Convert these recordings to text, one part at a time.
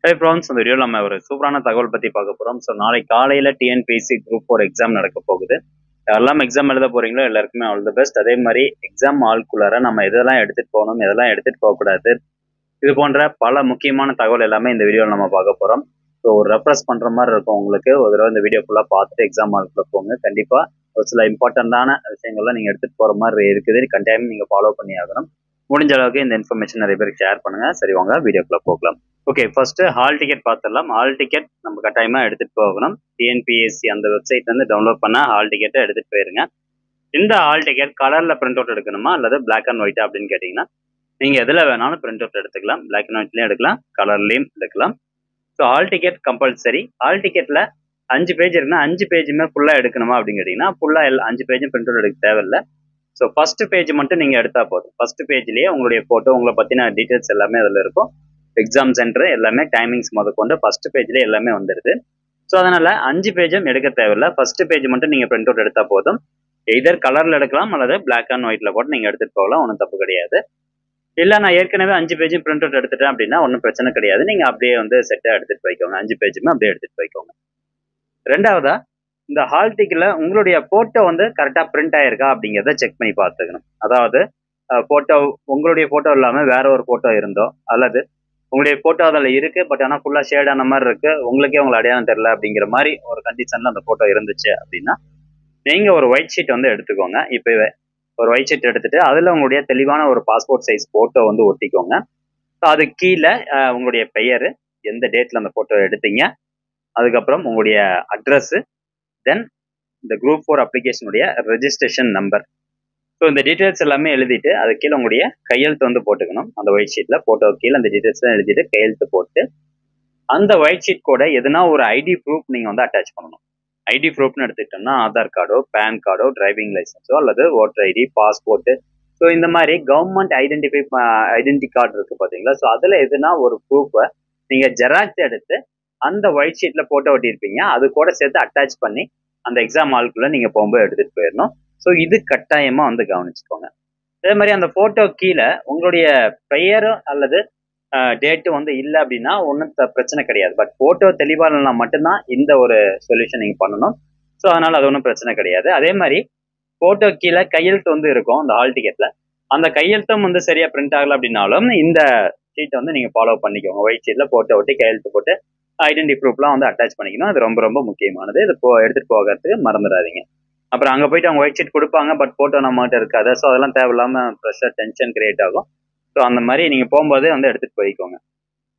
Hey friends, இந்த வீடியோவில் நம்ம ஒரு சூப்பரான தகவல் பற்றி பார்க்க போகிறோம். ஸோ நாளைக்கு காலையில் டிஎன்பிஎஸ்சி குரூப் 4 எக்ஸாம் நடக்க போகுது. யாரெல்லாம் எக்ஸாம் எழுத போகிறீங்களோ எல்லாருக்குமே ஆல் தி பெஸ்ட். அதே மாதிரி எக்ஸாம் ஆள்குள்ளார நம்ம எதெல்லாம் எடுத்துகிட்டு போகணும், எதெல்லாம் எடுத்துகிட்டு போகக்கூடாது, இது போன்ற பல முக்கியமான தகவல் எல்லாமே இந்த வீடியோவில் நம்ம பார்க்க போகிறோம். ஸோ ஒரு ரெஃப்ரெஷ் பண்ணுற மாதிரி இருக்கும் உங்களுக்கு. ஒரு தடவை இந்த வீடியோ ஃபுல்லாக பார்த்துட்டு எக்ஸாம் ஆள்குள்ளே போங்க. கண்டிப்பாக ஒரு சில இம்பார்ட்டண்ட்டான விஷயங்கள்லாம் நீங்கள் எடுத்துகிட்டு போகிற மாதிரி இருக்குது. கண்டிப்பாக நீங்கள் ஃபாலோ பண்ணி ஆகணும். முடிஞ்ச அளவுக்கு இந்த இன்ஃபர்மேஷன் நிறைய பேருக்கு ஷேர் பண்ணுங்க. சரி, வாங்க வீடியோக்குள்ள போகலாம். ஓகே, ஃபர்ஸ்ட் ஹால் டிக்கெட் பார்த்துடலாம். ஹால் டிக்கெட் நம்ம கட்டாயமா எடுத்துட்டு போகணும். டிஎன்பிஎஸ்சி அந்த வெப்சைட்ல இருந்து டவுன்லோட் பண்ண ஹால் டிக்கெட்டை எடுத்துட்டு போயிருங்க. இந்த ஹால் டிக்கெட் கலர்ல பிரிண்ட் அவுட் எடுக்கணுமா அல்லது பிளாக் அண்ட் ஒயிட் அப்படின்னு கேட்டீங்கன்னா நீங்க எதுல வேணாலும் பிரிண்ட் அவுட் எடுத்துக்கலாம். பிளாக் அண்ட் ஒயிட்லயும் எடுக்கலாம், கலர்லயும் எடுக்கலாம். So hall ticket compulsory. Hall டிக்கெட்ல 5 பேஜ் இருக்குன்னா 5 பேஜுமே ஃபுல்லா எடுக்கணுமா அப்படின்னு கேட்டீங்கன்னா ஃபுல்லா 5 பேஜும் பிரிண்ட் அவுட் எடுக்க தேவையில்லை. ஸோ ஃபர்ஸ்ட் பேஜ் மட்டும் நீங்கள் எடுத்தால் போதும். ஃபர்ஸ்ட் பேஜ்லேயே உங்களுடைய ஃபோட்டோ, உங்களை பற்றின டீட்டெயில்ஸ் எல்லாமே அதில் இருக்கும். எக்ஸாம் சென்டர் எல்லாமே, டைமிங்ஸ் முதற்கொண்டு ஃபர்ஸ்ட் பேஜ்லேயே எல்லாமே வந்துடுது. ஸோ அதனால் 5 பேஜும் எடுக்க தேவையில்லை. ஃபர்ஸ்ட் பேஜ் மட்டும் நீங்கள் பிரிண்ட் அவுட் எடுத்தால் போதும். எதர் கலரில் எடுக்கலாம் அல்லது பிளாக் அண்ட் ஒயிட்டில் கூட நீங்கள் எடுத்துகிட்டு போகலாம், ஒன்றும் தப்பு கிடையாது. இல்லை நான் ஏற்கனவே 5 பேஜும் பிரிண்ட் அவுட் எடுத்துட்டேன் அப்படின்னா ஒன்றும் பிரச்சனை கிடையாது. நீங்கள் அப்படியே வந்து செட்டாக எடுத்துகிட்டு போய்க்கோங்க. 5 பேஜுமே அப்படியே எடுத்துகிட்டு போய்க்கோங்க. ரெண்டாவதா, இந்த ஹால் டிக்கெட்ல உங்களுடைய போட்டோ வந்து கரெக்டா பிரிண்ட் ஆயிருக்கா அப்படிங்கிறத செக் பண்ணி பார்த்துக்கணும். அதாவது போட்டோ உங்களுடைய போட்டோ இல்லாம வேற ஒரு போட்டோ இருந்தோ, அல்லது உங்களுடைய போட்டோ அதில் இருக்கு பட் ஆனால் ஃபுல்லா ஷேடான மாதிரி இருக்கு, உங்களுக்கே உங்களை அடையாளம் தெரியல அப்படிங்கிற மாதிரி ஒரு கண்டிஷன்ல அந்த போட்டோ இருந்துச்சு அப்படின்னா நீங்க ஒரு ஒயிட் ஷீட் வந்து எடுத்துக்கோங்க. இப்போ ஒரு ஒயிட் ஷீட் எடுத்துட்டு அதுல உங்களுடைய தெளிவான ஒரு பாஸ்போர்ட் சைஸ் போட்டோ வந்து ஒட்டிக்கோங்க. அது கீழே உங்களுடைய பெயர், எந்த டேட்ல அந்த போட்டோ எடுத்தீங்க, அதுக்கப்புறம் உங்களுடைய அட்ரஸ், தென் இந்த குரூப் 4 அப்ளிகேஷனுடைய ரெஜிஸ்ட்ரேஷன் நம்பர். ஸோ இந்த டீட்டெயில்ஸ் எல்லாமே எழுதிட்டு அது கீழே உங்களுடைய கையெழுத்து வந்து போட்டுக்கணும். அந்த ஒயிட் ஷீட்ல போட்டோ கீழே அந்த டீட்டெயில்ஸ்லாம் எழுதிட்டு கையெழுத்து போட்டு அந்த ஒயிட் ஷீட் கூட எதுனா ஒரு ஐடி ப்ரூஃப் நீங்க வந்து அட்டாச் பண்ணணும். ஐடி ப்ரூஃப்னு எடுத்துக்கிட்டோம்னா ஆதார் கார்டோ, பேன் கார்டோ, டிரைவிங் லைசன்ஸோ அல்லது ஓட்டர் ஐடி, பாஸ்போர்ட். ஸோ இந்த மாதிரி கவர்மெண்ட் ஐடென்டி கார்டு இருக்கு பார்த்தீங்களா. ஸோ அதில் எதுனா ஒரு ப்ரூஃபை நீங்க ஜெராக்ஸ் எடுத்து அந்த ஒயிட் ஷீட்ல போட்டோ ஒட்டியிருப்பீங்க, அது கூட சேர்த்து அட்டாச் பண்ணி அந்த எக்ஸாம் ஹாலுக்குள்ள நீங்க போகும்போது எடுத்துட்டு போயிடணும். ஸோ இது கட்டாயமா வந்து கவனிச்சுக்கோங்க. அதே மாதிரி அந்த போட்டோ கீழே உங்களுடைய பெயர் அல்லது டேட்டு வந்து இல்லை அப்படின்னா ஒன்றும் பிரச்சனை கிடையாது. பட் போட்டோ தெளிவாக இல்லைனா மட்டும்தான் இந்த ஒரு சொல்யூஷன் நீங்க பண்ணணும். ஸோ அதனால அது ஒன்றும் பிரச்சனை கிடையாது. அதே மாதிரி போட்டோ கீழே கையெழுத்து வந்து இருக்கும் அந்த ஹால் டிக்கெட்ல. அந்த கையெழுத்தும் வந்து சரியா பிரிண்ட் ஆகல அப்படின்னாலும் இந்த ஷீட்டை வந்து நீங்க ஃபாலோ பண்ணிக்கோங்க. ஒயிட் ஷீட்ல போட்டோ ஒட்டி கையெழுத்து போட்டு ஐடென்டி ப்ரூஃப்லாம் வந்து அட்டாச் பண்ணிக்கணும். அது ரொம்ப ரொம்ப முக்கியமானது. இது எடுத்துட்டு போகிறதுக்கு மறந்துடாதீங்க. அப்புறம் அங்கே போயிட்டு அவங்க ஒயிட் ஷீட் கொடுப்பாங்க, பட் போட்டோ நம்மகிட்ட இருக்காது. ஸோ அதெல்லாம் தேவையில்லாம ப்ரெஷர், டென்ஷன் கிரியேட் ஆகும். ஸோ அந்த மாதிரி நீங்க போகும்போதே வந்து எடுத்துட்டு போய்க்கோங்க.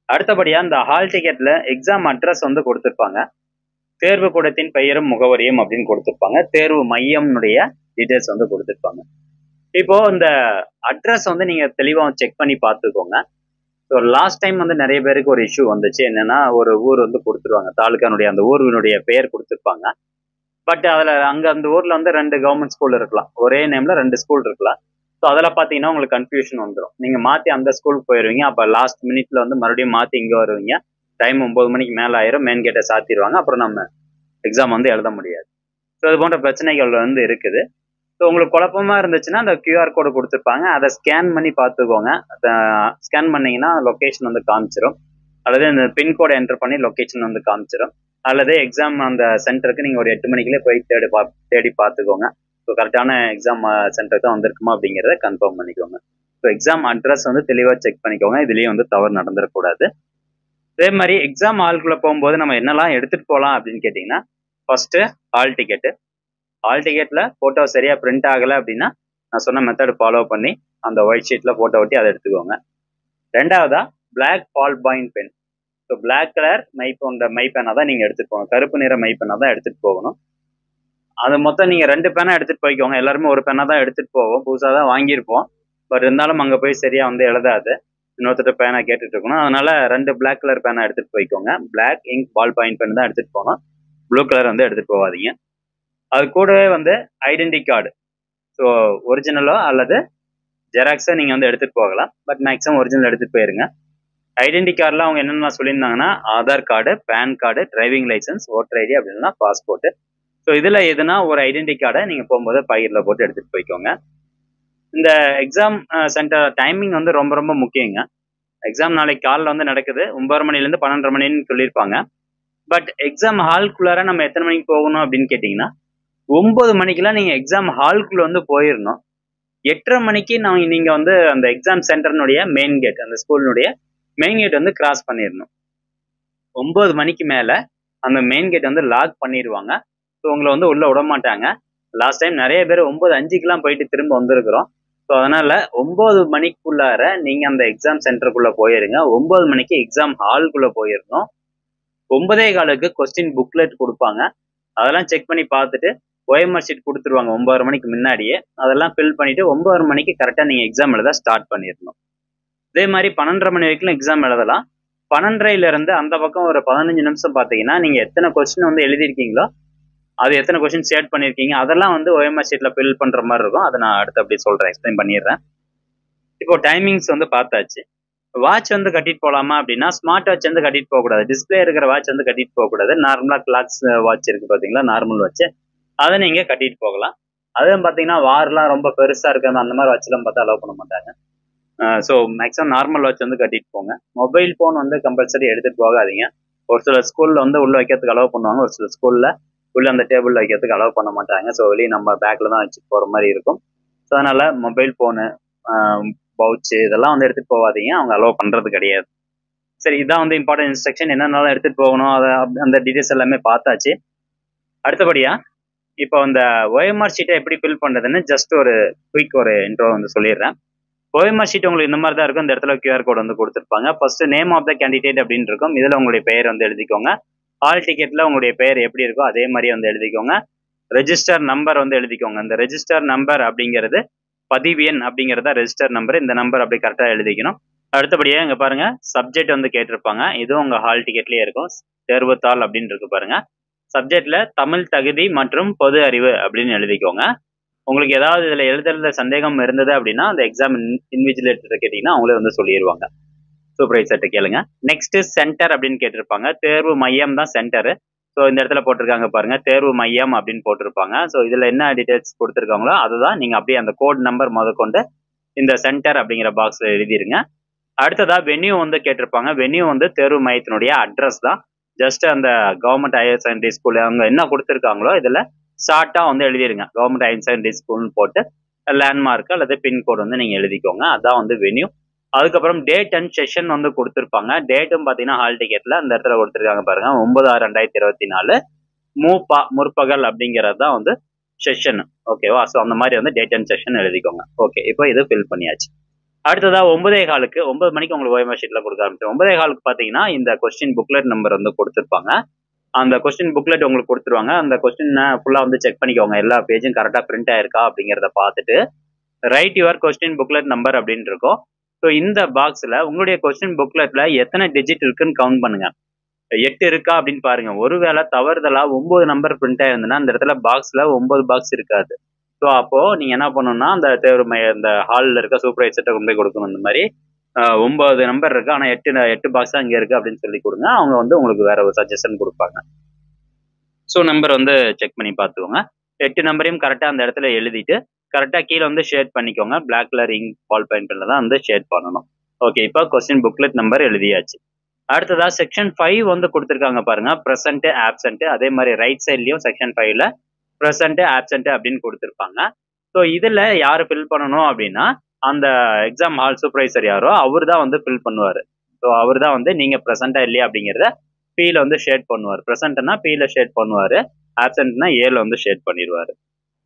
அடுத்தபடியா இந்த ஹால் டிக்கெட்ல எக்ஸாம் அட்ரஸ் வந்து கொடுத்துருப்பாங்க. தேர்வு கூடத்தின் பெயரும் முகவரியும் அப்படின்னு கொடுத்துருப்பாங்க. தேர்வு மையம்னுடைய டீட்டெயில்ஸ் வந்து கொடுத்துருப்பாங்க. இப்போ இந்த அட்ரஸ் வந்து நீங்க தெளிவா செக் பண்ணி பார்த்துக்கோங்க. ஸோ லாஸ்ட் டைம் வந்து நிறைய பேருக்கு ஒரு இஷ்யூ வந்துச்சு. என்னன்னா, ஒரு ஊர் வந்து கொடுத்துருவாங்க, தாலுக்கானுடைய அந்த ஊரினுடைய பெயர் கொடுத்துருப்பாங்க. பட் அதில் அங்கே அந்த ஊரில் வந்து 2 கவர்மெண்ட் ஸ்கூல் இருக்கலாம், ஒரே நேம்ல 2 ஸ்கூல் இருக்கலாம். ஸோ அதில் பார்த்தீங்கன்னா உங்களுக்கு கன்ஃபியூஷன் வந்துடும். நீங்கள் மாற்றி அந்த ஸ்கூலுக்கு போயிடுவீங்க. அப்போ லாஸ்ட் மினிட்ல வந்து மறுபடியும் மாற்றி இங்கே வருவீங்க. டைம் 9 மணிக்கு மேலே ஆயிரும், மெயின் கேட்டை சாத்திடுவாங்க. அப்புறம் நம்ம எக்ஸாம் வந்து எழுத முடியாது. ஸோ இது போன்ற பிரச்சனைகள் வந்து இருக்குது. ஸோ உங்களுக்கு குழப்பமா இருந்துச்சுன்னா அந்த QR கோடு கொடுத்துருப்பாங்க, அதை ஸ்கேன் பண்ணி பார்த்துக்கோங்க. ஸ்கேன் பண்ணீங்கன்னா லொக்கேஷன் வந்து காமிச்சிடும், அல்லது இந்த பின்கோடை என்டர் பண்ணி லொக்கேஷன் வந்து காமிச்சிடும். அல்லது எக்ஸாம் அந்த சென்டருக்கு நீங்கள் ஒரு 8 மணிக்குள்ளே போய் தேடி பார்த்துக்கோங்க. ஸோ கரெக்டான எக்ஸாம் சென்டருக்கு தான் வந்திருக்குமா அப்படிங்கிறத கன்ஃபார்ம் பண்ணிக்கோங்க. ஸோ எக்ஸாம் அட்ரஸ் வந்து தெளிவாக செக் பண்ணிக்கோங்க. இதுலேயும் வந்து தவறு நடந்துடக்கூடாது. அதே மாதிரி எக்ஸாம் ஹாலுக்குள்ளே போகும்போது நம்ம என்னெல்லாம் எடுத்துகிட்டு போகலாம் அப்படின்னு கேட்டிங்கன்னா, ஃபர்ஸ்ட்டு ஹால் டிக்கெட்டு. ஹால் டிக்கெட்ல போட்டோ சரியா பிரிண்ட் ஆகலை அப்படின்னா நான் சொன்ன மெத்தட் ஃபாலோ பண்ணி அந்த ஒயிட் ஷீட்ல போட்டோ ஒட்டி அதை எடுத்துக்கோங்க. ரெண்டாவதா black ball point pen. So black colour மை பென்னா தான் நீங்க எடுத்துட்டு போகணும். கருப்பு நிற மை பென்னா தான் எடுத்துட்டு போகணும். அது மொத்தம் நீங்க 2 பேனா எடுத்துட்டு போய்க்கோங்க. எல்லாருமே ஒரு பென்னா தான் எடுத்துட்டு போவோம், புதுசாக தான் வாங்கியிருப்போம். பட் இருந்தாலும் அங்கே போய் சரியா வந்து எழுதாது, இன்னொருத்தர் பேனா கேட்டுட்டு இருக்கணும். அதனால 2 பிளாக் கலர் பேனா எடுத்துட்டு போய்க்கோங்க. Black ink ball point pen தான் எடுத்துட்டு போகணும். ப்ளூ கலர் வந்து எடுத்துட்டு போகாதீங்க. அது கூடவே வந்து ஐடென்டி கார்டு, ஸோ ஒரிஜினலோ அல்லது ஜெராக்ஸோ நீங்கள் வந்து எடுத்துகிட்டு போகலாம். பட் மேக்ஸிமம் ஒரிஜினல் எடுத்துகிட்டு போயிருங்க. ஐடென்டி கார்டில் அவங்க என்னென்ன சொல்லியிருந்தாங்கன்னா Aadhaar card, pan card, driving licence, voter ID அப்படின்னா பாஸ்போர்ட்டு. ஸோ இதில் எதுனா ஒரு ஐடென்டி கார்டை நீங்கள் போகும்போது பையில போட்டு எடுத்துகிட்டு போய்க்கோங்க. இந்த எக்ஸாம் சென்டர் டைமிங் வந்து ரொம்ப ரொம்ப முக்கியங்க. எக்ஸாம் நாளைக்கு காலைல வந்து நடக்குது 9:30 மணிலேருந்து 12:30 மணின்னு சொல்லியிருப்பாங்க. பட் எக்ஸாம் ஹால்குள்ளார நம்ம எத்தனை மணிக்கு போகணும் அப்படின்னு கேட்டிங்கன்னா 9 மணிக்கெல்லாம் நீங்கள் எக்ஸாம் ஹால்குள்ளே வந்து போயிடணும். 8:30 மணிக்கு நீங்கள் வந்து அந்த எக்ஸாம் சென்டர்னுடைய மெயின் கேட், அந்த ஸ்கூலினுடைய மெயின் கேட் வந்து கிராஸ் பண்ணிடணும். 9 மணிக்கு மேலே அந்த மெயின் கேட் வந்து லாக் பண்ணிடுவாங்க. ஸோ உங்களை வந்து உள்ளே விட மாட்டாங்க. லாஸ்ட் டைம் நிறைய பேர் 9:05க்குலாம் போயிட்டு திரும்ப வந்திருக்கிறோம். ஸோ அதனால் 9 மணிக்குள்ளார நீங்கள் அந்த எக்ஸாம் சென்டருக்குள்ளே போயிருங்க. 9 மணிக்கு எக்ஸாம் ஹால்குள்ளே போயிடணும். 9:15க்கு கொஸ்டின் புக்லெட் கொடுப்பாங்க. அதெல்லாம் செக் பண்ணி பார்த்துட்டு OMR ஷீட் கொடுத்துருவாங்க 9:30 மணிக்கு முன்னாடியே. அதெல்லாம் ஃபில் பண்ணிவிட்டு 9:30 மணிக்கு கரெக்டாக நீங்கள் எக்ஸாம் எழுத ஸ்டார்ட் பண்ணிடணும். அதே மாதிரி 12:30 மணி வரைக்கும் எக்ஸாம் எழுதலாம். 12:30லேருந்து அந்த பக்கம் ஒரு 15 நிமிஷம் பார்த்தீங்கன்னா நீங்கள் எத்தனை கொஸ்டின் வந்து எழுதியிருக்கீங்களோ அது எத்தனை கொஸ்டின் ஷேட் பண்ணியிருக்கீங்க அதெல்லாம் வந்து OMR ஷீட்டில் ஃபில் பண்ணுற மாதிரி இருக்கும். அதை நான் அடுத்து அப்படி சொல்கிறேன், எக்ஸ்பிளைன் பண்ணிடுறேன். இப்போ டைமிங்ஸ் வந்து பார்த்தாச்சு. வாட்ச் வந்து கட்டிட்டு போகலாமா அப்படின்னா ஸ்மார்ட் வாட்ச் வந்து கட்டிட்டு போகக்கூடாது. டிஸ்பிளே இருக்கிற வாட்ச் வந்து கட்டிட்டு போகக்கூடாது. நார்மலாக கிளாக்ஸ் வாட்ச் இருக்குது பார்த்தீங்களா, நார்மல் வாட்ச், அதை நீங்கள் கட்டிட்டு போகலாம். அதுவும் பார்த்தீங்கன்னா வார்லாம் ரொம்ப பெருசாக இருக்கிறது அந்த மாதிரி வாட்ச்லாம் பார்த்தா அலோவ் பண்ண மாட்டாங்க. ஸோ மேக்ஸிமம் நார்மல் வாட்ச் வந்து கட்டிட்டு போங்க. மொபைல் ஃபோன் வந்து கம்பல்சரி எடுத்துகிட்டு போகாதீங்க. ஒரு சில ஸ்கூலில் வந்து உள்ளே வைக்கிறதுக்கு அலோவ் பண்ணுவாங்க, ஒரு சில ஸ்கூலில் உள்ள அந்த டேபிளில் வைக்கிறதுக்கு அலோவ் பண்ண மாட்டாங்க. ஸோ வெளியே நம்ம பேக்கில் தான் வச்சுட்டு போகிற மாதிரி இருக்கும். ஸோ அதனால் மொபைல் ஃபோனு, பவுச்சு இதெல்லாம் வந்து எடுத்துகிட்டு போகாதீங்க, அவங்க அலோவ் பண்ணுறது கிடையாது. சரி, இதான் வந்து இம்பார்ட்டன்ட் இன்ஸ்ட்ரக்ஷன். என்னென்னாலும் எடுத்துகிட்டு போகணும், அதை அந்த டீட்டெயில்ஸ் எல்லாமே பார்த்தாச்சு. அடுத்தபடியாக இப்போ அந்த OMR ஷீட்டை எப்படி ஃபில் பண்ணுறதுன்னு ஜஸ்ட் ஒரு குயிக் ஒரு இன்ட்ரோ வந்து சொல்லிடுறேன். OMR ஷீட் உங்களுக்கு இந்த மாதிரி தான் இருக்கும். இந்த இடத்துல QR கோட் வந்து கொடுத்துருப்பாங்க. First name of the candidate அப்படின்னு இருக்கும். இதில் உங்களுடைய பெயர் வந்து எழுதிக்கோங்க. ஹால் டிக்கெட்டில் உங்களுடைய பெயர் எப்படி இருக்கோ அதே மாதிரி வந்து எழுதிக்கோங்க. ரெஜிஸ்டர் நம்பர் வந்து எழுதிக்கோங்க. இந்த ரெஜிஸ்டர் நம்பர் அப்படிங்கிறது பதிவு எண் அப்படிங்கிறதா ரெஜிஸ்டர் நம்பர். இந்த நம்பர் அப்படி கரெக்டாக எழுதிக்கணும். அடுத்தபடியாக இங்கே பாருங்க, சப்ஜெக்ட் வந்து கேட்டிருப்பாங்க. இதுவும் உங்கள் ஹால் டிக்கெட்லேயே இருக்கும். தேர்வுத்தாள் அப்படின்னு இருக்கு பாருங்க. சப்ஜெக்ட்ல தமிழ் தகுதி மற்றும் பொது அறிவு அப்படின்னு எழுதிக்கோங்க. உங்களுக்கு ஏதாவது இதில் எழுதுறதுல சந்தேகம் இருந்தது அப்படின்னா அந்த எக்ஸாம் இன்விஜிலேட்டர் கேட்டிங்கன்னா அவங்களே வந்து சொல்லிடுவாங்க. சூப்பர்வைசர்கிட்ட கேளுங்க. நெக்ஸ்ட் சென்டர் அப்படின்னு கேட்டிருப்பாங்க. தேர்வு மையம் தான் சென்டரு. ஸோ இந்த இடத்துல போட்டிருக்காங்க பாருங்க, தேர்வு மையம் அப்படின்னு போட்டிருப்பாங்க. ஸோ இதில் என்ன டீட்டெயில்ஸ் கொடுத்துருக்காங்களோ அதுதான் நீங்கள் அப்படியே அந்த கோட் நம்பர் முதற்கொண்டு இந்த சென்டர் அப்படிங்கிற பாக்ஸில் எழுதிருங்க. அடுத்ததாக வென்யூ வந்து கேட்டிருப்பாங்க. வென்யூ வந்து தேர்வு மையத்தினுடைய அட்ரஸ் தான். ஜஸ்ட் அந்த கவர்மெண்ட் ஹையர் செகண்டரி ஸ்கூல் அவங்க என்ன கொடுத்துருக்காங்களோ இதில் ஷார்ட்டாக வந்து எழுதிருங்க. கவர்மெண்ட் ஹையர் செகண்டரி ஸ்கூல்னு போட்டு லேண்ட்மார்க் அல்லது பின்கோடு வந்து நீங்கள் எழுதிக்கோங்க. அதான் வந்து வென்யூ. அதுக்கப்புறம் டேட் அண்ட் செஷன் வந்து கொடுத்துருப்பாங்க. டேட்டும் பார்த்தீங்கன்னா ஹால் டிக்கெட்டில் அந்த இடத்துல கொடுத்துருக்காங்க பாருங்க, 9/6/2024 முற்பகல் அப்படிங்கிறது தான் வந்து செஷன். ஓகேவா? ஸோ அந்த மாதிரி வந்து டேட் அண்ட் செஷன் எழுதிக்கோங்க. ஓகே, இப்போ இது ஃபில் பண்ணியாச்சு. அடுத்ததா 9:15க்கு 9 மணிக்கு உங்களுக்கு OMR ஷீட்ல கொடுக்க ஆரம்பிச்சு. 9:15க்கு பார்த்தீங்கன்னா இந்த கொஸ்டின் புக்லெட் நம்பர் வந்து கொடுத்துருப்பாங்க. அந்த கொஸ்டின் புக்லெட் உங்களுக்கு கொடுத்துருவாங்க. அந்த கொஸ்டின் ஃபுல்லாக வந்து செக் பண்ணிக்கோங்க, எல்லா பேஜும் கரெக்டாக பிரிண்ட் ஆயிருக்கா அப்படிங்கிறத பார்த்துட்டு right your question booklet number அப்படின்னு இருக்கும். ஸோ இந்த பாக்ஸில் உங்களுடைய கொஸ்டின் புக்லெட்ல எத்தனை டிஜிட் இருக்குன்னு கவுண்ட் பண்ணுங்க. 8 இருக்கா அப்படின்னு பாருங்க. ஒருவேளை தவறுதலா 9 நம்பர் பிரிண்ட் ஆயிருந்ததுன்னா அந்த இடத்துல பாக்ஸ்ல 9 பாக்ஸ் இருக்காது. ஸோ அப்போ நீங்க என்ன பண்ணணும்னா அந்த தேர்வு இந்த ஹாலில் இருக்க சூப்பர்வைசர்கிட்ட கொண்டு போய் கொடுக்கணும். இந்த மாதிரி 9 நம்பர் இருக்கு, ஆனால் 8 பாக்ஸ் தான் இங்கே இருக்கு அப்படின்னு சொல்லி கொடுங்க. அவங்க வந்து உங்களுக்கு வேற ஒரு சஜஷன் கொடுப்பாங்க. ஸோ நம்பர் வந்து செக் பண்ணி பார்த்துக்கோங்க. 8 நம்பரையும் கரெக்டாக அந்த இடத்துல எழுதிட்டு கரெக்டாக கீழே வந்து ஷேட் பண்ணிக்கோங்க. பிளாக் கலர் இங்க் பால் பெயிண்டில் தான் வந்து ஷேட் பண்ணணும். ஓகே, இப்போ கொஸ்டின் புக்லெட் நம்பர் எழுதியாச்சு. அடுத்ததா செக்ஷன் 5 வந்து கொடுத்துருக்காங்க பாருங்க, ப்ரெசன்ட் ஆப்சென்ட். அதே மாதிரி ரைட் சைட்லயும் செக்ஷன் 5ல ப்ரெசன்ட் ஆப்சென்ட் அப்படின்னு கொடுத்துருப்பாங்க. ஸோ இதுல யாரு ஃபில் பண்ணணும் அப்படின்னா அந்த எக்ஸாம் ஹால் சூப்பர்வைசர் யாரோ அவர் தான் வந்து ஃபில் பண்ணுவார். ஸோ அவர் தான் வந்து நீங்க ப்ரெசென்ட்டா இல்லையா அப்படிங்கிறத பீல வந்து ஷேட் பண்ணுவார். ப்ரெசென்ட்னா பீல ஷேட் பண்ணுவார், ஆப்சென்ட்னா ஏல வந்து ஷேட் பண்ணிடுவார்.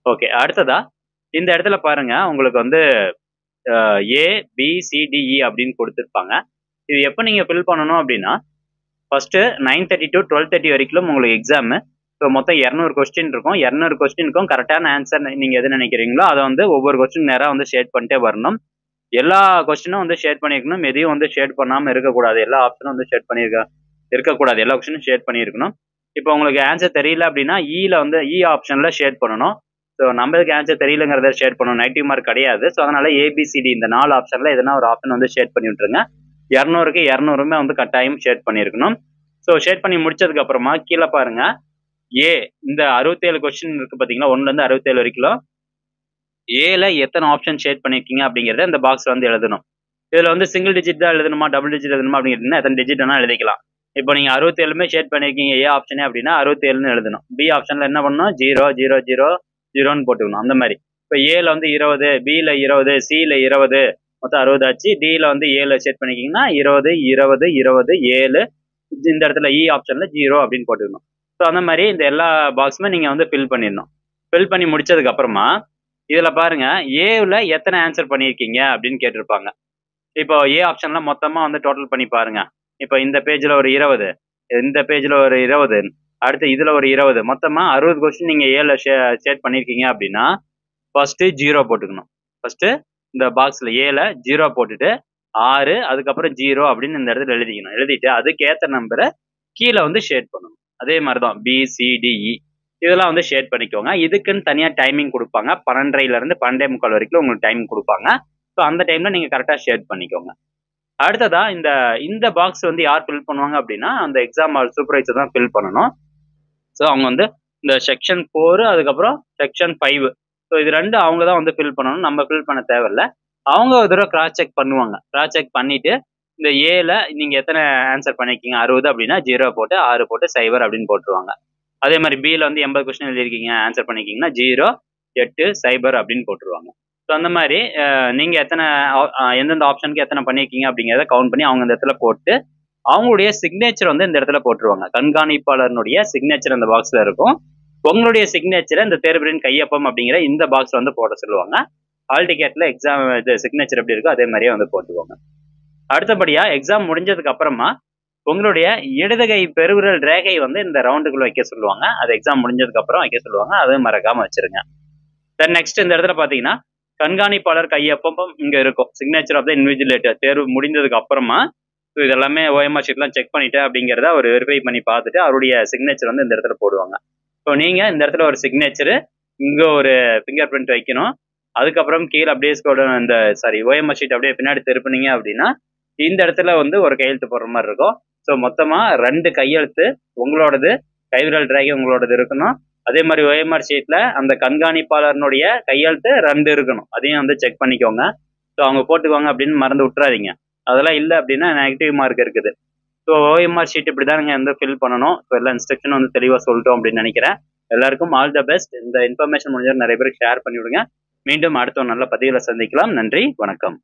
ஓகே, அடுத்ததா இந்த இடத்துல பாருங்க உங்களுக்கு வந்து ABCDE அப்படின்னு கொடுத்துருப்பாங்க. இது எப்போ நீங்கள் ஃபில் பண்ணணும் அப்படின்னா ஃபர்ஸ்ட்டு 9:30 to 12:30 வரைக்கும் உங்களுக்கு எக்ஸாமு. ஸோ மொத்தம் 200 கொஸ்டின் இருக்கும். 200 கொஸ்டினுக்கும் கரெக்டான ஆன்சர் நீங்கள் எது நினைக்கிறீங்களோ அதை வந்து ஒவ்வொரு கொஸ்டின் நேராக வந்து ஷேட் பண்ணிட்டே வரணும். எல்லா கொஸ்டினும் வந்து ஷேட் பண்ணியிருக்கணும், எதையும் வந்து ஷேட் பண்ணாமல் இருக்கக்கூடாது. எல்லா ஆப்ஷனும் வந்து ஷேட் இருக்கக்கூடாது, எல்லா கொஸ்டினும் ஷேட் பண்ணியிருக்கணும். இப்போ உங்களுக்கு ஆன்சர் தெரியல அப்படின்னா இ ஆப்ஷனில் ஷேட் பண்ணணும். ஸோ நம்மளுக்கு ஆன்சர் தெரியலங்கிறத ஷேட் பண்ணணும், நெகட்டிவ் மார்க் கிடையாது. ஸோ அதனால ABCD இந்த 4 ஆப்ஷனில் எதனா ஒரு ஆப்ஷன் வந்து ஷேட் பண்ணி விட்டுருங்க. 200க்கு 200மே வந்து கட்டாயம் ஷேட் பண்ணியிருக்கணும். ஸோ ஷேட் பண்ணி முடிச்சதுக்கு அப்புறமா கீழே பாருங்க இந்த 67 கொஸ்டின் இருக்கு பார்த்தீங்களா, 1லேருந்து 67 வரைக்கும் ஏல எத்தனை ஆப்ஷன் ஷேட் பண்ணியிருக்கீங்க அப்படிங்கிறத இந்த பாக்ஸ் வந்து எழுதணும். இதுல வந்து சிங்கிள் டிஜிட் தான் எழுதணுமா டபுள் டிஜிட் எழுதணுமா அப்படின்னு எத்தனை டிஜிட் வேணா எழுதிக்கலாம். இப்போ நீங்க 67மே ஷேட் பண்ணிருக்கீங்க ஏ ஆப்ஷனே அப்படின்னா 67ன்னு எழுதணும். பி ஆப்ஷன்ல என்ன பண்ணணும் 0 0 0 0ன்னு போட்டுக்கணும். அந்த மாதிரி இப்போ ஏல வந்து 20, பில 20, சில 20, மொத்தம் 60 ஆச்சு. டில வந்து 7 ஷேட் பண்ணிக்கிங்கன்னா 20 20 20 7, இந்த இடத்துல இ ஆப்ஷன்ல 0 அப்படின்னு போட்டுக்கணும். ஸோ அந்த மாதிரி இந்த எல்லா பாக்ஸுமே நீங்க வந்து ஃபில் பண்ணிடணும். ஃபில் பண்ணி முடிச்சதுக்கு அப்புறமா இதுல பாருங்க ஏல எத்தனை ஆன்சர் பண்ணியிருக்கீங்க அப்படின்னு கேட்டிருப்பாங்க. இப்போ ஏ ஆப்ஷன்ல மொத்தமா வந்து டோட்டல் பண்ணி பாருங்க. இப்போ இந்த பேஜ்ல ஒரு 20, இந்த பேஜ்ல ஒரு 20, அடுத்து இதுல ஒரு 20, மொத்தமா 60 கொஸ்டின் நீங்க ஏல ஷேட் பண்ணிருக்கீங்க அப்படின்னா ஃபர்ஸ்ட் 0 போட்டுக்கணும். ஃபர்ஸ்ட் இந்த பாக்ஸ்ல ஏல 0 போட்டுட்டு 6, அதுக்கப்புறம் 0 அப்படின்னு இந்த இடத்துல எழுதிக்கணும். எழுதிட்டு அதுக்கேற்ற நம்பரை கீழே வந்து ஷேட் பண்ணணும். அதே மாதிரிதான் பி சி டி இ இதெல்லாம் வந்து ஷேட் பண்ணிக்கோங்க. இதுக்குன்னு தனியா டைமிங் கொடுப்பாங்க. 12:30ல இருந்து 12:45 வரைக்கும் உங்களுக்கு டைம் கொடுப்பாங்க. ஸோ அந்த டைம்ல நீங்க கரெக்டா ஷேட் பண்ணிக்கோங்க. அடுத்ததா இந்த பாக்ஸ் வந்து யார் ஃபில் பண்ணுவாங்க அப்படின்னா அந்த எக்ஸாம் சூப்பர்வைசர் தான் ஃபில் பண்ணணும். ஸோ அவங்க வந்து இந்த செக்ஷன் 4 அதுக்கப்புறம் செக்ஷன் 5, ஸோ இது ரெண்டு அவங்க தான் வந்து ஃபில் பண்ணணும். நம்ம ஃபில் பண்ண தேவையில்ல. அவங்க ஒரு தடவை கிராஸ் செக் பண்ணுவாங்க. கிராஸ் செக் பண்ணிட்டு இந்த ஏல நீங்க எத்தனை ஆன்சர் பண்ணிருக்கீங்க 60 அப்படின்னா 0 போட்டு 6 போட்டு 0 அப்படின்னு போட்டுருவாங்க. அதே மாதிரி பில வந்து 80 கொஸ்டின் எழுதிருக்கீங்க ஆன்சர் பண்ணிருக்கீங்கன்னா 0 8 0 அப்படின்னு போட்டுருவாங்க. ஸோ அந்த மாதிரி நீங்க எந்தெந்த ஆப்ஷனுக்கு எத்தனை பண்ணிருக்கீங்க அப்படிங்கிறத கவுண்ட் பண்ணி அவங்க இந்த இடத்துல போட்டு அவங்களுடைய சிக்னேச்சர் வந்து இந்த இடத்துல போட்டுருவாங்க. கண்காணிப்பாளருடைய சிக்னேச்சர் அந்த பாக்ஸ்ல இருக்கும். உங்களுடைய சிக்னேச்சரை இந்த தேர்வுகளின் கையொப்பம் அப்படிங்கிற இந்த பாக்ஸ்ல வந்து போட சொல்லுவாங்க. ஹால் டிக்கெட்ல எக்ஸாம் இது சிக்னேச்சர் எப்படி இருக்கோ அதே மாதிரியே வந்து போட்டுருவாங்க. அடுத்தபடியா எக்ஸாம் முடிஞ்சதுக்கு அப்புறமா உங்களுடைய இடதுகை பெருவிரல் ரேகை வந்து இந்த ரவுண்டுக்குள்ள வைக்க சொல்லுவாங்க. அது எக்ஸாம் முடிஞ்சதுக்கு அப்புறம் வைக்க சொல்லுவாங்க. அது மறக்காம வச்சிருங்க. தென் நெக்ஸ்ட் இந்த இடத்துல பாத்தீங்கன்னா கண்காணிப்பாளர் கையொப்பம் இங்க இருக்கும். சிக்னேச்சர் ஆஃப் த இன்விஜிலேட்டர் தேர்வு முடிந்ததுக்கு அப்புறமா இது எல்லாமே ஓஎம்ஆர் ஷீட்லாம் செக் பண்ணிட்டு அப்படிங்கிறத அவர் வெரிஃபை பண்ணி பார்த்துட்டு அவருடைய சிக்னேச்சர் வந்து இந்த இடத்துல போடுவாங்க. ஸோ நீங்க இந்த இடத்துல ஒரு சிக்னேச்சர், இங்க ஒரு ஃபிங்கர் பிரிண்ட் வைக்கணும். அதுக்கப்புறம் கீழே அப்படியே இந்த ஓஎம்ஆர் ஷீட் அப்படியே பின்னாடி திருப்பினீங்க அப்படின்னா இந்த இடத்துல வந்து ஒரு கையெழுத்து போடுற மாதிரி இருக்கும். ஸோ மொத்தமா 2 கையெழுத்து உங்களோடது, கைவிரல் ரேகை உங்களோடது இருக்கணும். அதே மாதிரி ஓஎம்ஆர் ஷீட்ல அந்த கண்காணிப்பாளருடைய கையெழுத்து 2 இருக்கணும். அதையும் வந்து செக் பண்ணிக்கோங்க. ஸோ அவங்க போட்டுக்குவாங்க அப்படின்னு மறந்து விட்டுறாதீங்க. அதெல்லாம் இல்லை அப்படின்னா நெகட்டிவ் மார்க் இருக்குது. ஸோ ஓஎம்ஆர் ஷீட் இப்படி தான் நீங்கள் வந்து ஃபில் பண்ணணும். ஸோ எல்லா இன்ஸ்ட்ரக்ஷனும் வந்து தெளிவாக சொல்லிட்டோம் அப்படின்னு நினைக்கிறேன். எல்லாருக்கும் ஆல் த பெஸ்ட். இந்த இன்ஃபர்மேஷன் முடிஞ்ச நிறைய பேருக்கு ஷேர் பண்ணி விடுங்க. மீண்டும் அடுத்த ஒரு நல்ல பதிவில் சந்திக்கலாம். நன்றி, வணக்கம்.